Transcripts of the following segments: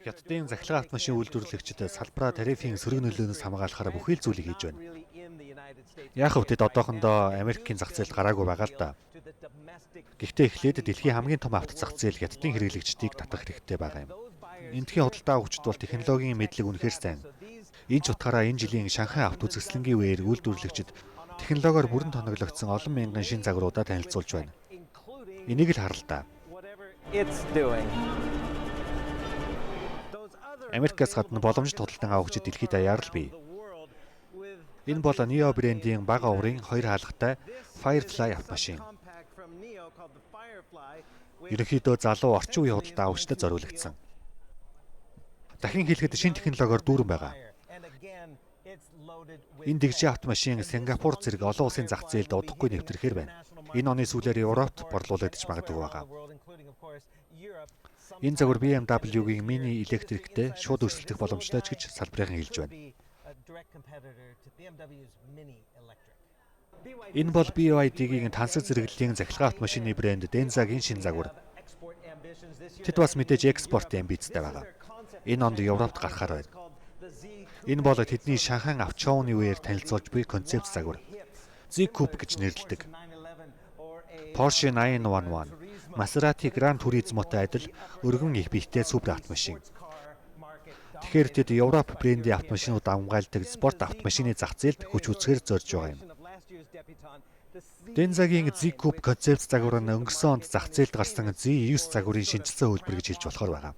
Хятадын захилгаан автомашин үйлдвэрлэгчид салбараа тарифын сөрөг нөлөөнөөс хамгаалахаар бүхий л зүйлийг хийж байна. Яг хөв тэд одоохондоо Америкийн зах зээлд гараагүй байгаа л да. Гэхдээ эхлээд дэлхийн хамгийн том авто зах зээл Хятадын хэрэглэгчдийг татах хэрэгтэй байгаа юм. Эндхийн худалдаа авагчид бол технологийн мэдлэг үнэхээр сайн. Энэ ч утгаараа энэ жилийн Шанхай авто үзэсгэлэнгийн үеэр үйлдвэрлэгчид технологиор бүрэн тоноглогдсон олон мянган шин загваруудаа танилцуулж байна. Энийг л харалтаа. Америкээс гадна боломжит худалдан авагчид дэлхийд даяар л бий. Энэ бол Nio брендийн бага уврын хоёр хаалгатай Firefly автомашин. Ерөнхийдөө залуу орчин үеийн худалдаа авагчдад зориулагдсан. Дахин хэлэхэд шинэ технологиор дүүрэн байгаа. Энэ дэгжийн автомашин Сингапур зэрэг олон улсын зах зээлд удахгүй нэвтрэхээр байна. Энэ оны сүүлээр Европт борлуулагдаж магадгүй байгаа. Энэ загвар BMW-гийн мини электриктэй шууд өрсөлдөх боломжтой ч гэж салбарын хэлж байна. Энэ бол BYD-гийн тансаг зэрэглэлийн захилгаан автомашины брэнд Denza-гийн шинэ загвар. Тэд бас мэдээж экспортын амбицтай байгаа. Энэ онд Европт гарахаар байна. Энэ бол тэдний Шанхай авто шоуны үеэр танилцуулж буй концепт загвар. Z-Coupe гэж нэрлэдэг. Porsche 911, Maserati Gran Turismoтой адил өргөн их биетэй супер автомашин. Тэгэхээр тэд Европ брендийн автомашинууд амгаалдаг спорт автомашины зах зээлд хүч үзэхээр зорж байгаа юм. Denza-гийн Z-Coupe концепт загвар нь өнгөрсөн онд зах зээлд гарсан Z9 загварын шинжилсэн хөлбөр гэж хэлж болохоор байгаа.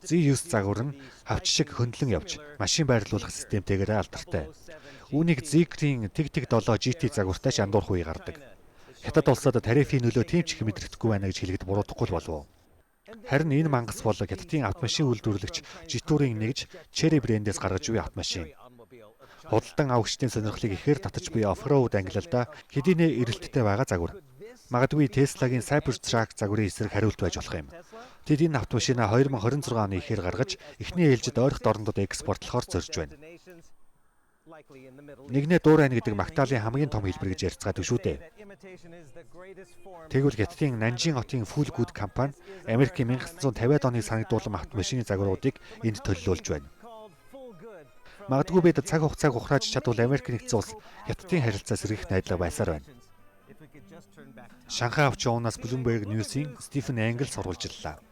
Z9 загвар нь хавч шиг хөндлөн явж, машин байрлуулах системтэйгээр алдартай. Үүнийг Zeekr-ийн Tig-Tig 7 GT загвартай ч андуурах үе гардаг. Хятад улсад тарифын нөлөө тийм ч их мэдрэхгүй байна гэж хэлэхэд буруудахгүй л болов. Харин энэ мангас бол Хятадын автомашин үйлдвэрлэгч Jetour-ийн нэгж Chery брэндээс гаргаж буй автомашин. Худалдан авагчдын сонирхлыг ихээр татаж буй оффроуд ангилалдаа хэдийнэ эрэлттэй байгаа загвар. Магадгүй Tesla-гийн Cybertruck загварын эсрэг хариулт байж болох юм. Тэд энэ автомашинаа 2026 оны ихээр гаргаж эхний ээлжид ойрхон орнуудад экспортлохоор зорж байна. Нэгнээ дуурайна гэдэг Магтаалын хамгийн том хэлбэр гэж ярьцгаадаг шүү дээ. Тэгвэл Хятадын Нанжин хотын Full Good компани Америкийн 1950-ад оны санагдуулсан автомашины загваруудыг энд төлөвлөж байна. Магадгүй бид цаг хугацааг ухрааж чадвал Америк нэгдсэн улс Хятадын харилцаа сэргийх найдлага байсаар байна. Шанхай авто шоунаас Bloomberg News-ийн Stephen Engel сурвалжллаа.